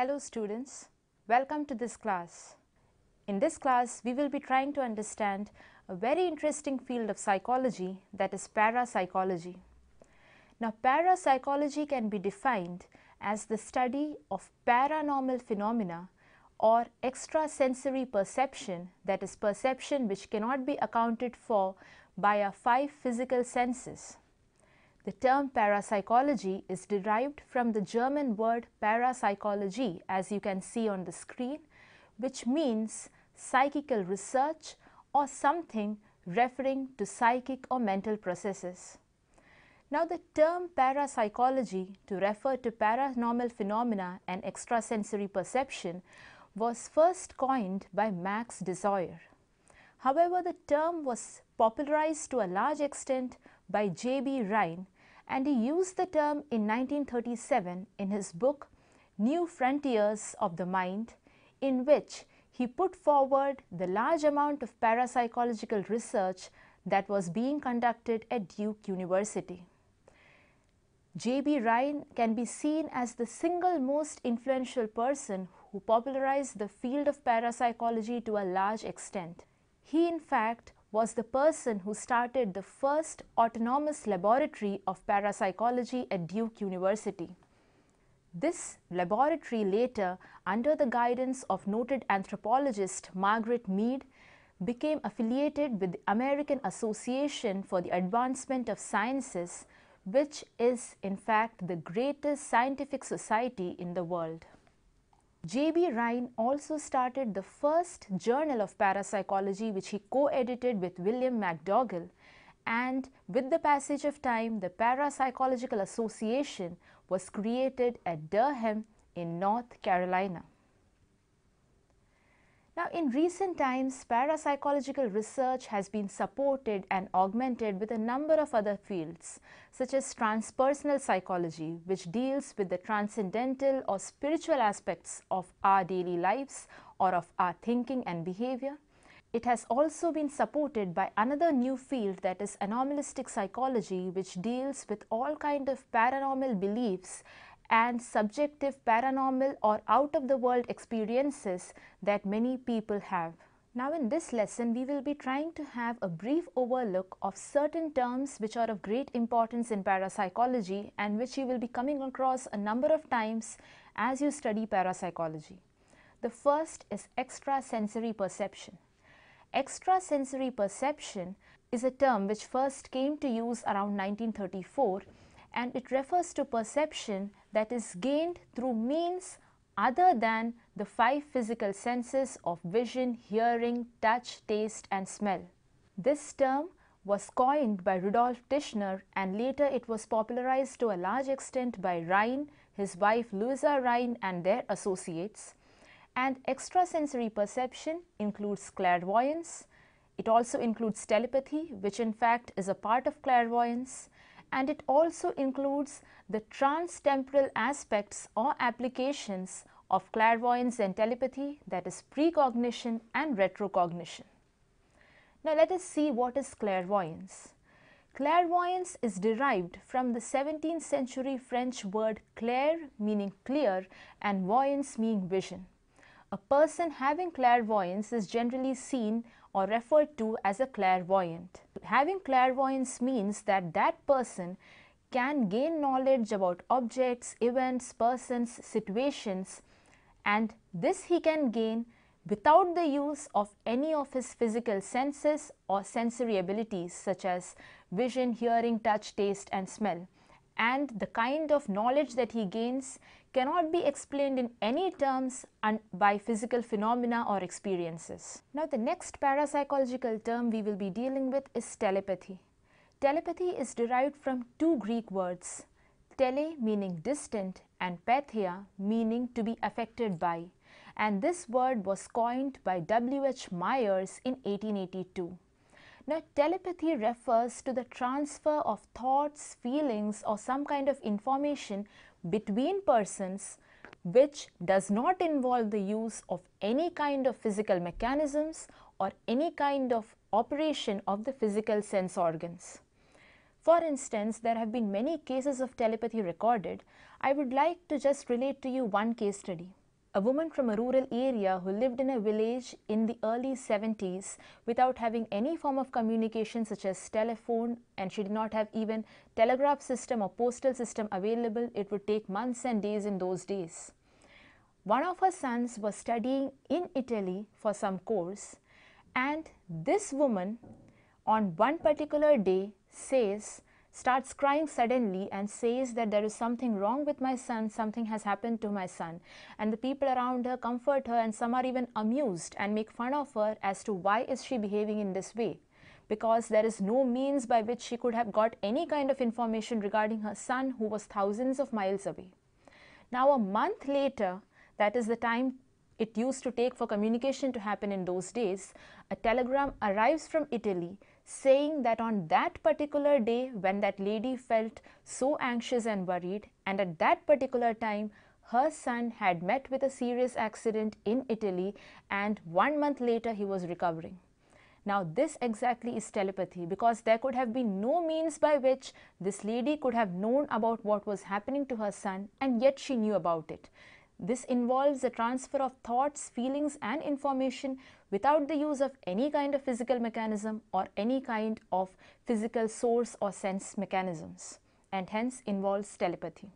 Hello students, welcome to this class. In this class, we will be trying to understand a very interesting field of psychology, that is parapsychology. Now, parapsychology can be defined as the study of paranormal phenomena or extrasensory perception, that is perception which cannot be accounted for by our 5 physical senses. The term parapsychology is derived from the German word parapsychology, as you can see on the screen, which means psychical research or something referring to psychic or mental processes. Now, the term parapsychology to refer to paranormal phenomena and extrasensory perception was first coined by Max Desire. However, the term was popularized to a large extent by J.B. Rhine, and he used the term in 1937 in his book New Frontiers of the Mind, in which he put forward the large amount of parapsychological research that was being conducted at Duke University. J.B. Rhine can be seen as the single most influential person who popularized the field of parapsychology to a large extent. He, in fact, was the person who started the first autonomous laboratory of parapsychology at Duke University. This laboratory later, under the guidance of noted anthropologist Margaret Mead, became affiliated with the American Association for the Advancement of Sciences, which is in fact the greatest scientific society in the world. J.B. Rhine also started the first journal of parapsychology, which he co-edited with William McDougall, and with the passage of time, the Parapsychological Association was created at Durham in North Carolina. Now, in recent times, parapsychological research has been supported and augmented with a number of other fields, such as transpersonal psychology, which deals with the transcendental or spiritual aspects of our daily lives or of our thinking and behavior. It has also been supported by another new field, that is anomalistic psychology, which deals with all kinds of paranormal beliefs and subjective paranormal or out-of-the-world experiences that many people have. Now, in this lesson, we will be trying to have a brief overlook of certain terms which are of great importance in parapsychology and which you will be coming across a number of times as you study parapsychology. The first is extrasensory perception. Extrasensory perception is a term which first came to use around 1934, and it refers to perception that is gained through means other than the 5 physical senses of vision, hearing, touch, taste and smell. This term was coined by Rudolf Tishner, and later it was popularized to a large extent by Rhine, his wife Louisa Rhine and their associates. And extrasensory perception includes clairvoyance. It also includes telepathy, which in fact is a part of clairvoyance. And it also includes the trans-temporal aspects or applications of clairvoyance and telepathy, that is precognition and retrocognition. Now, let us see what is clairvoyance. Clairvoyance is derived from the 17th century French word clair, meaning clear, and voyance, meaning vision. A person having clairvoyance is generally seen or referred to as a clairvoyant. Having clairvoyance means that that person can gain knowledge about objects, events, persons, situations, and this he can gain without the use of any of his physical senses or sensory abilities such as vision, hearing, touch, taste and smell. And the kind of knowledge that he gains cannot be explained in any terms by physical phenomena or experiences. Now, the next parapsychological term we will be dealing with is telepathy. Telepathy is derived from 2 Greek words, tele meaning distant and pathia meaning to be affected by, and this word was coined by W.H. Myers in 1882. Now, telepathy refers to the transfer of thoughts, feelings or some kind of information between persons, which does not involve the use of any kind of physical mechanisms or any kind of operation of the physical sense organs. For instance, there have been many cases of telepathy recorded. I would like to just relate to you one case study. a woman from a rural area who lived in a village in the early 70s without having any form of communication such as telephone, and she did not have even telegraph system or postal system available. It would take months and days in those days. One of her sons was studying in Italy for some course, and this woman on one particular day starts crying suddenly and says that there is something wrong with my son, something has happened to my son. And the people around her comfort her, and some are even amused and make fun of her as to why is she behaving in this way, because there is no means by which she could have got any kind of information regarding her son who was thousands of miles away. Now a month later, that is the time it used to take for communication to happen in those days, a telegram arrives from Italy saying that on that particular day when that lady felt so anxious and worried, and at that particular time her son had met with a serious accident in Italy, and 1 month later he was recovering. Now this exactly is telepathy, because there could have been no means by which this lady could have known about what was happening to her son, and yet she knew about it. This involves the transfer of thoughts, feelings and information without the use of any kind of physical mechanism or any kind of physical source or sense mechanisms, and hence involves telepathy.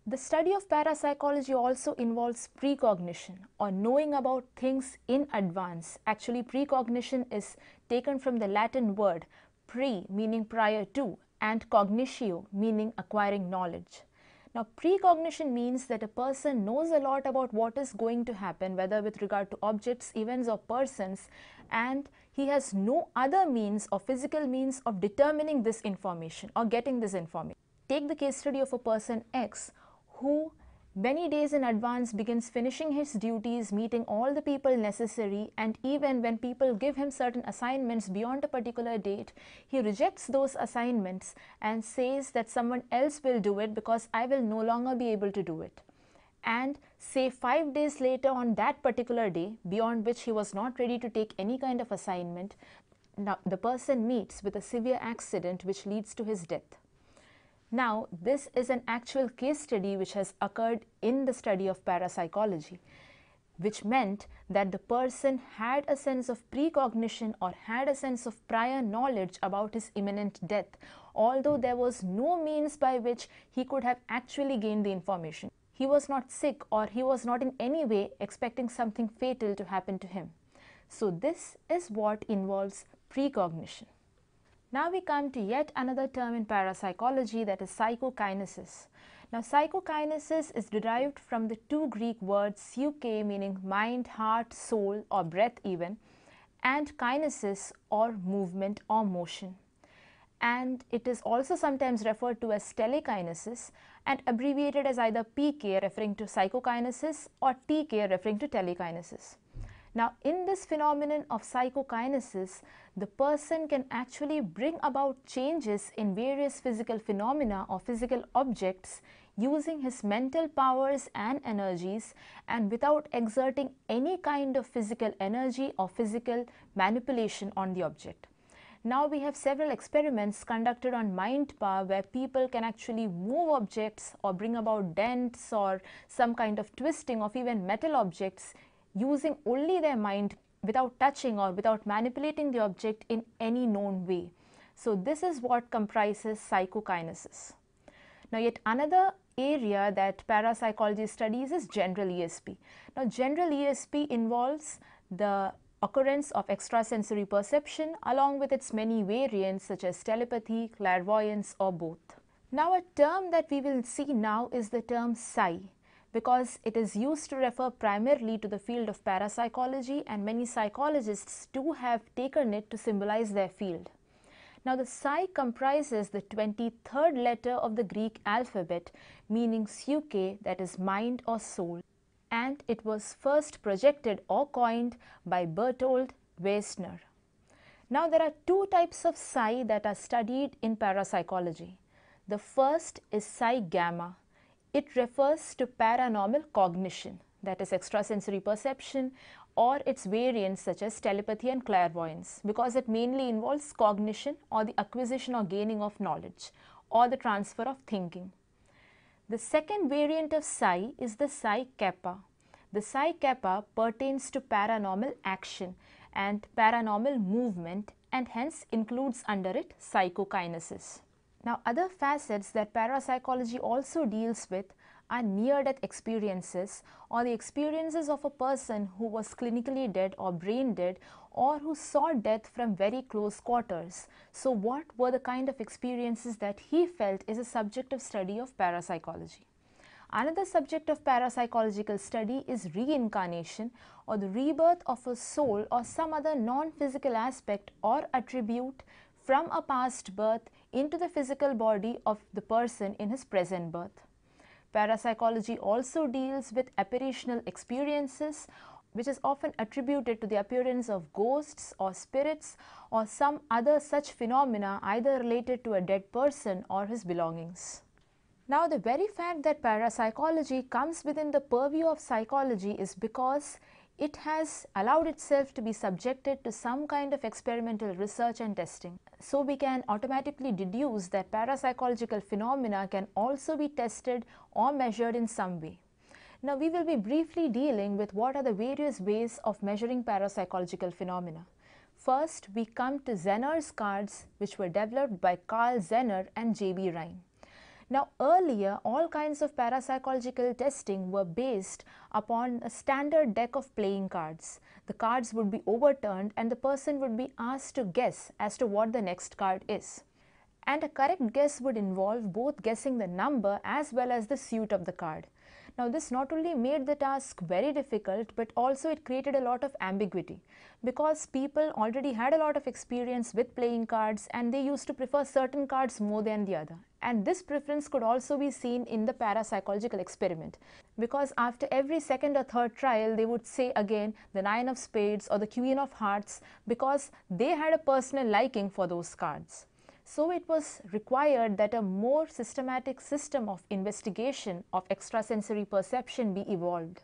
The study of parapsychology also involves precognition, or knowing about things in advance. Actually, precognition is taken from the Latin word pre, meaning prior to, and cognitio, meaning acquiring knowledge. Now, precognition means that a person knows a lot about what is going to happen, whether with regard to objects, events or persons, and he has no other means or physical means of determining this information or getting this information. Take the case study of a person X who many days in advance begins finishing his duties, meeting all the people necessary, and even when people give him certain assignments beyond a particular date, he rejects those assignments and says that someone else will do it because I will no longer be able to do it. And say 5 days later on that particular day, beyond which he was not ready to take any kind of assignment, now the person meets with a severe accident which leads to his death. Now, this is an actual case study which has occurred in the study of parapsychology, which meant that the person had a sense of precognition or had a sense of prior knowledge about his imminent death, although there was no means by which he could have actually gained the information. He was not sick, or he was not in any way expecting something fatal to happen to him. So this is what involves precognition. Now we come to yet another term in parapsychology, that is psychokinesis. Now psychokinesis is derived from the two Greek words psyche, meaning mind, heart, soul or breath even, and kinesis or movement or motion. And it is also sometimes referred to as telekinesis and abbreviated as either PK referring to psychokinesis or TK referring to telekinesis. Now, in this phenomenon of psychokinesis, the person can actually bring about changes in various physical phenomena or physical objects using his mental powers and energies, and without exerting any kind of physical energy or physical manipulation on the object. Now we have several experiments conducted on mind power where people can actually move objects or bring about dents or some kind of twisting of even metal objects using only their mind, without touching or without manipulating the object in any known way. So this is what comprises psychokinesis. Now yet another area that parapsychology studies is general ESP. Now general ESP involves the occurrence of extrasensory perception along with its many variants such as telepathy, clairvoyance or both. Now a term that we will see now is the term psi, because it is used to refer primarily to the field of parapsychology, and many psychologists too have taken it to symbolize their field. Now the psi comprises the 23rd letter of the Greek alphabet, meaning psyche, that is mind or soul, and it was first projected or coined by Bertold Weisner. Now there are two types of psi that are studied in parapsychology. The first is psi gamma. It refers to paranormal cognition, that is extrasensory perception, or its variants such as telepathy and clairvoyance, because it mainly involves cognition or the acquisition or gaining of knowledge or the transfer of thinking. The second variant of psi is the psi kappa. The psi kappa pertains to paranormal action and paranormal movement, and hence includes under it psychokinesis. Now, other facets that parapsychology also deals with are near-death experiences, or the experiences of a person who was clinically dead or brain dead, or who saw death from very close quarters. So what were the kind of experiences that he felt is a subject of study of parapsychology. Another subject of parapsychological study is reincarnation, or the rebirth of a soul or some other non-physical aspect or attribute from a past birth into the physical body of the person in his present birth. Parapsychology also deals with apparitional experiences, which is often attributed to the appearance of ghosts or spirits or some other such phenomena either related to a dead person or his belongings. Now, the very fact that parapsychology comes within the purview of psychology is because it has allowed itself to be subjected to some kind of experimental research and testing. So, we can automatically deduce that parapsychological phenomena can also be tested or measured in some way. Now, we will be briefly dealing with what are the various ways of measuring parapsychological phenomena. First, we come to Zeners Cards, which were developed by Carl Zener and J.B. Rhine. Now, earlier all kinds of parapsychological testing were based upon a standard deck of playing cards. The cards would be overturned and the person would be asked to guess as to what the next card is. And a correct guess would involve both guessing the number as well as the suit of the card. Now, this not only made the task very difficult, but also it created a lot of ambiguity, because people already had a lot of experience with playing cards and they used to prefer certain cards more than the other. And this preference could also be seen in the parapsychological experiment, because after every second or third trial they would say again the 9 of spades or the queen of hearts, because they had a personal liking for those cards. So it was required that a more systematic system of investigation of extrasensory perception be evolved.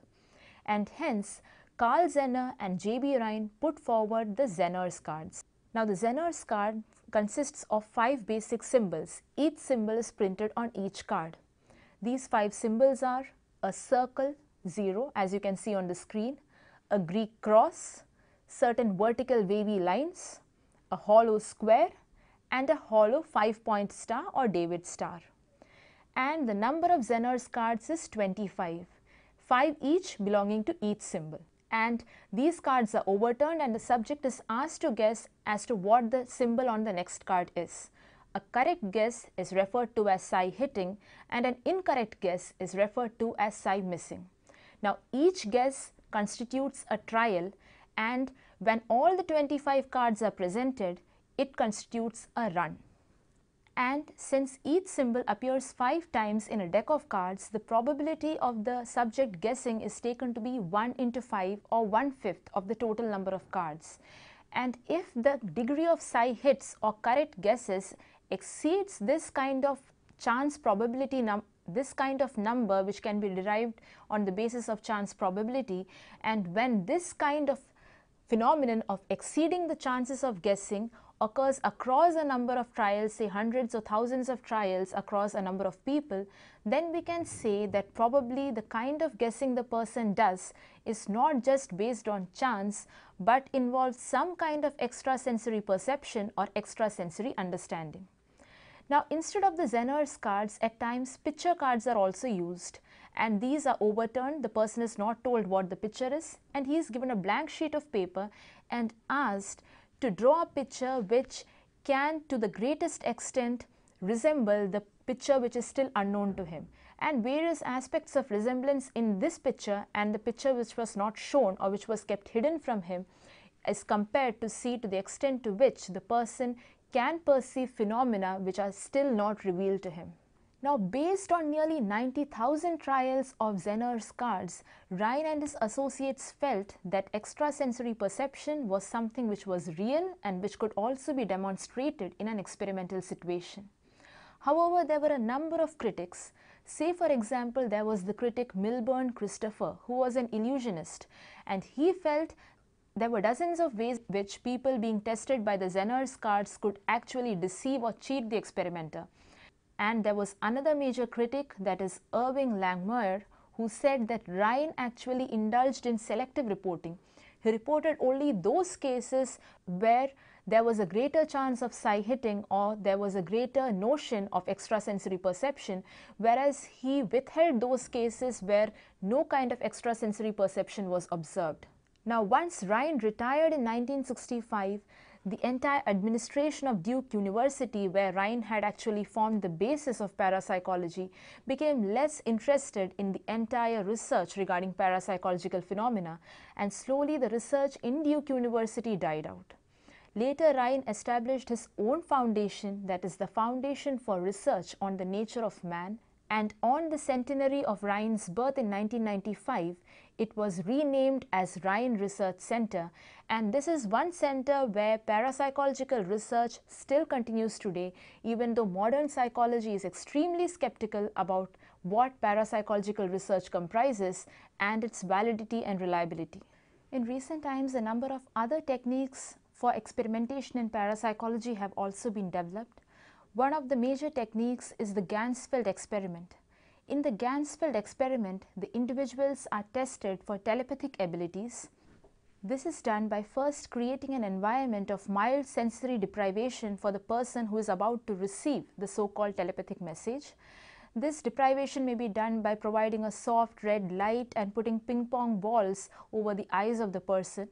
And hence, Carl Zener and J.B. Rhine put forward the Zeners Cards. Now, the Zeners card consists of 5 basic symbols. Each symbol is printed on each card. These 5 symbols are a circle, 0, as you can see on the screen, a Greek cross, certain vertical wavy lines, a hollow square, and a hollow 5-point star or David star. And the number of Zeners cards is 25, 5 each belonging to each symbol. And these cards are overturned and the subject is asked to guess as to what the symbol on the next card is. A correct guess is referred to as psi hitting and an incorrect guess is referred to as psi missing. Now, each guess constitutes a trial, and when all the 25 cards are presented, it constitutes a run. And since each symbol appears 5 times in a deck of cards, the probability of the subject guessing is taken to be 1 into 5 or 1/5 of the total number of cards. And if the degree of psi hits or correct guesses exceeds this kind of chance probability this kind of number, which can be derived on the basis of chance probability, and when this kind of phenomenon of exceeding the chances of guessing occurs across a number of trials, say hundreds or thousands of trials across a number of people, then we can say that probably the kind of guessing the person does is not just based on chance, but involves some kind of extrasensory perception or extrasensory understanding. Now, instead of the Zeners cards, at times picture cards are also used, and these are overturned. The person is not told what the picture is, and he is given a blank sheet of paper and asked to draw a picture which can to the greatest extent resemble the picture which is still unknown to him, and various aspects of resemblance in this picture and the picture which was not shown or which was kept hidden from him is compared to see to the extent to which the person can perceive phenomena which are still not revealed to him. Now, based on nearly 90,000 trials of Zeners cards, Rhine and his associates felt that extrasensory perception was something which was real and which could also be demonstrated in an experimental situation. However, there were a number of critics. Say, for example, there was the critic Milburn Christopher, who was an illusionist, and he felt there were dozens of ways which people being tested by the Zeners cards could actually deceive or cheat the experimenter. And there was another major critic, that is Irving Langmuir, who said that Ryan actually indulged in selective reporting. He reported only those cases where there was a greater chance of psi hitting or there was a greater notion of extrasensory perception, whereas he withheld those cases where no kind of extrasensory perception was observed. Now, once Ryan retired in 1965, the entire administration of Duke University, where Ryan had actually formed the basis of parapsychology, became less interested in the entire research regarding parapsychological phenomena, and slowly the research in Duke University died out. Later, Ryan established his own foundation, that is the Foundation for Research on the Nature of Man, and on the centenary of Ryan's birth in 1995, it was renamed as Ryan Research Center, and this is one center where parapsychological research still continues today, even though modern psychology is extremely skeptical about what parapsychological research comprises and its validity and reliability. In recent times, a number of other techniques for experimentation in parapsychology have also been developed. One of the major techniques is the ganzfeld experiment. In the ganzfeld experiment, the individuals are tested for telepathic abilities. This is done by first creating an environment of mild sensory deprivation for the person who is about to receive the so-called telepathic message. This deprivation may be done by providing a soft red light and putting ping pong balls over the eyes of the person,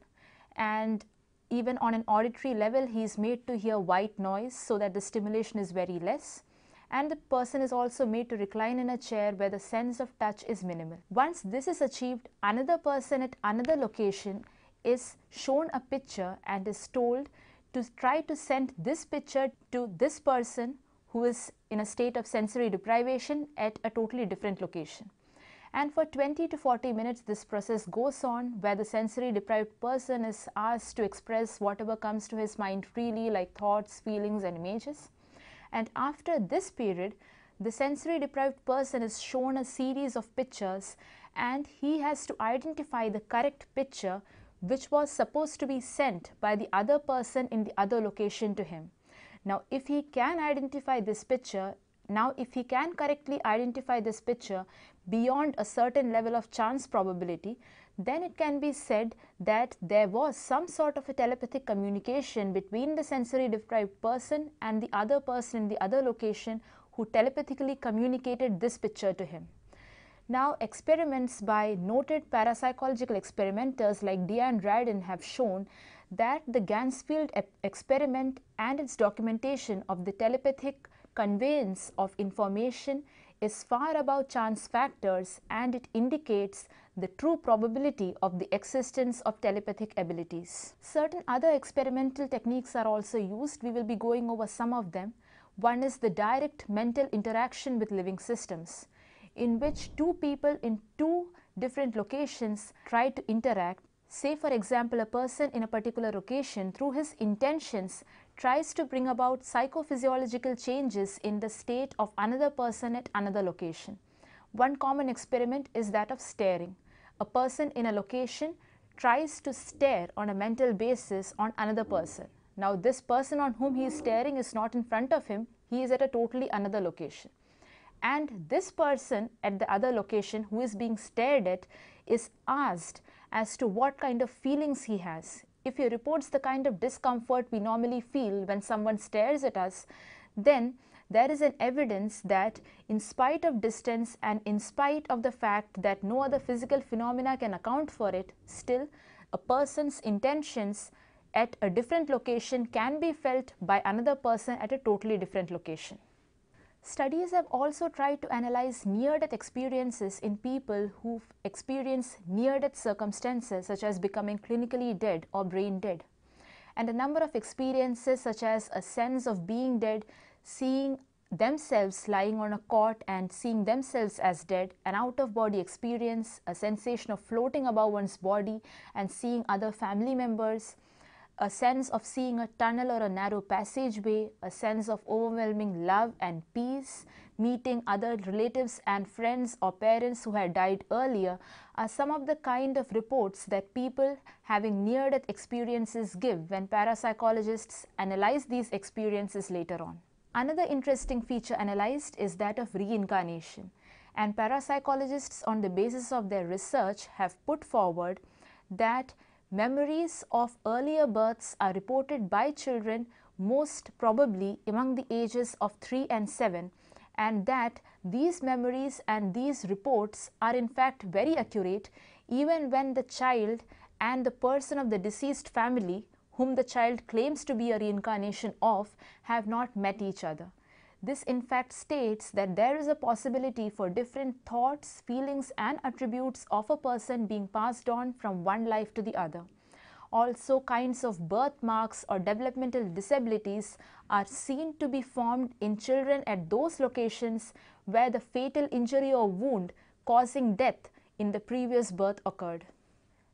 and even on an auditory level, he is made to hear white noise so that the stimulation is very less. And the person is also made to recline in a chair where the sense of touch is minimal. Once this is achieved, another person at another location is shown a picture and is told to try to send this picture to this person who is in a state of sensory deprivation at a totally different location. And for 20 to 40 minutes, this process goes on, where the sensory deprived person is asked to express whatever comes to his mind freely, like thoughts, feelings and images. And after this period, the sensory deprived person is shown a series of pictures, and he has to identify the correct picture which was supposed to be sent by the other person in the other location to him. Now, if he can identify this picture, if he can correctly identify this picture beyond a certain level of chance probability, then it can be said that there was some sort of a telepathic communication between the sensory deprived person and the other person in the other location who telepathically communicated this picture to him. Now, experiments by noted parapsychological experimenters like Deanne Radin have shown that the ganzfeld experiment and its documentation of the telepathic conveyance of information is far above chance factors, and it indicates the true probability of the existence of telepathic abilities. Certain other experimental techniques are also used. We will be going over some of them. One is the direct mental interaction with living systems, in which two people in two different locations try to interact. Say for example, a person in a particular location, through his intentions, tries to bring about psychophysiological changes in the state of another person at another location. One common experiment is that of staring. A person in a location tries to stare on a mental basis on another person. Now, this person on whom he is staring is not in front of him, he is at a totally another location. And this person at the other location who is being stared at is asked as to what kind of feelings he has. If he reports the kind of discomfort we normally feel when someone stares at us, then there is an evidence that in spite of distance and in spite of the fact that no other physical phenomena can account for it, still a person's intentions at a different location can be felt by another person at a totally different location. Studies have also tried to analyze near-death experiences in people who've experienced near-death circumstances such as becoming clinically dead or brain dead. And a number of experiences such as a sense of being dead, seeing themselves lying on a cot and seeing themselves as dead, an out-of-body experience, a sensation of floating above one's body and seeing other family members, a sense of seeing a tunnel or a narrow passageway, a sense of overwhelming love and peace, meeting other relatives and friends or parents who had died earlier, are some of the kind of reports that people having near-death experiences give when parapsychologists analyze these experiences later on. Another interesting feature analyzed is that of reincarnation. And parapsychologists, on the basis of their research, have put forward that memories of earlier births are reported by children most probably among the ages of 3 and 7, and that these memories and these reports are in fact very accurate even when the child and the person of the deceased family, whom the child claims to be a reincarnation of, have not met each other. This in fact states that there is a possibility for different thoughts, feelings and attributes of a person being passed on from one life to the other. Also, kinds of birthmarks or developmental disabilities are seen to be formed in children at those locations where the fatal injury or wound causing death in the previous birth occurred.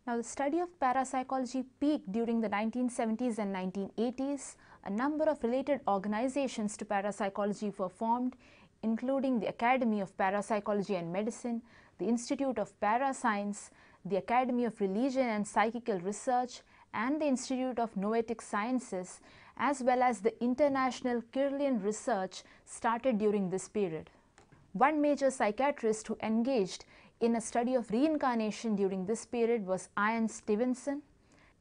Now, the study of parapsychology peaked during the 1970s and 1980s. A number of related organizations to parapsychology were formed, including the Academy of Parapsychology and Medicine, the Institute of Parascience, the Academy of Religion and Psychical Research, and the Institute of Noetic Sciences, as well as the international Kirlian research started during this period. One major psychiatrist who engaged in a study of reincarnation during this period was Ian Stevenson.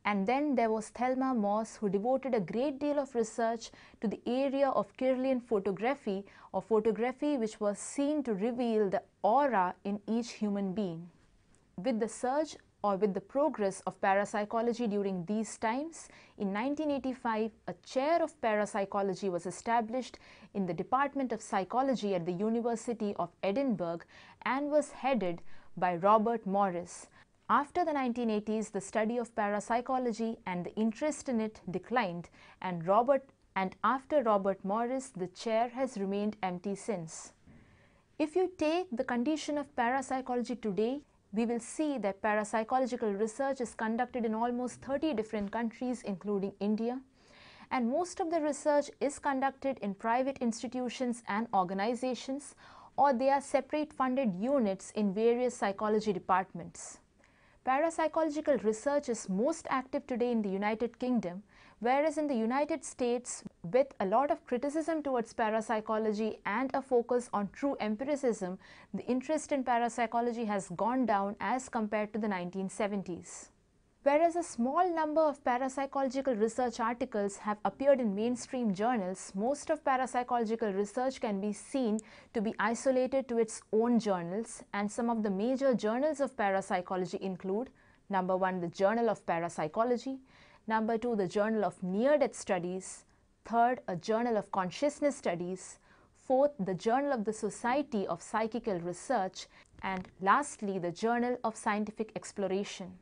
And then there was Thelma Moss, who devoted a great deal of research to the area of Kirlian photography, or photography which was seen to reveal the aura in each human being. With the surge or with the progress of parapsychology during these times, in 1985 a chair of parapsychology was established in the Department of Psychology at the University of Edinburgh and was headed by Robert Morris. After the 1980s, the study of parapsychology and the interest in it declined, and after Robert Morris, the chair has remained empty since. If you take the condition of parapsychology today, we will see that parapsychological research is conducted in almost 30 different countries, including India, and most of the research is conducted in private institutions and organizations, or they are separate funded units in various psychology departments. Parapsychological research is most active today in the United Kingdom, whereas in the United States, with a lot of criticism towards parapsychology and a focus on true empiricism, the interest in parapsychology has gone down as compared to the 1970s. Whereas a small number of parapsychological research articles have appeared in mainstream journals, most of parapsychological research can be seen to be isolated to its own journals, and some of the major journals of parapsychology include: number 1, the Journal of Parapsychology; number 2, the Journal of Near-Death Studies; third, a Journal of Consciousness Studies; fourth, the Journal of the Society of Psychical Research; and lastly, the Journal of Scientific Exploration.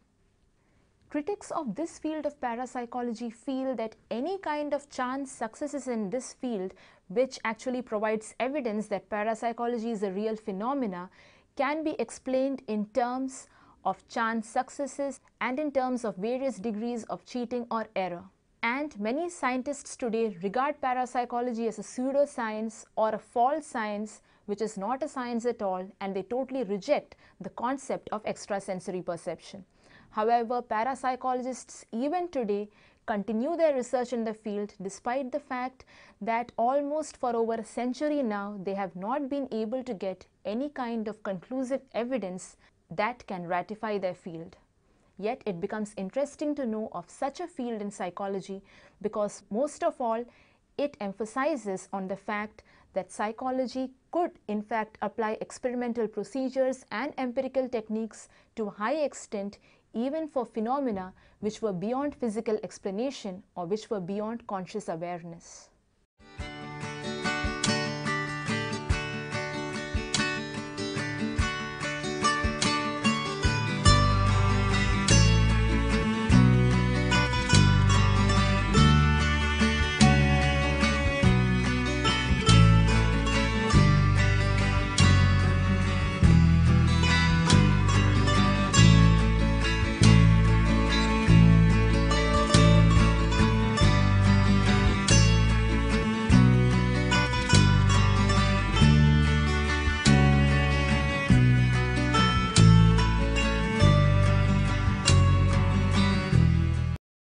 Critics of this field of parapsychology feel that any kind of chance successes in this field, which actually provides evidence that parapsychology is a real phenomena, can be explained in terms of chance successes and in terms of various degrees of cheating or error. And many scientists today regard parapsychology as a pseudoscience or a false science, which is not a science at all, and they totally reject the concept of extrasensory perception. However, parapsychologists even today continue their research in the field despite the fact that almost for over a century now they have not been able to get any kind of conclusive evidence that can ratify their field. Yet it becomes interesting to know of such a field in psychology because most of all it emphasizes on the fact that psychology could in fact apply experimental procedures and empirical techniques to a high extent, even for phenomena which were beyond physical explanation or which were beyond conscious awareness.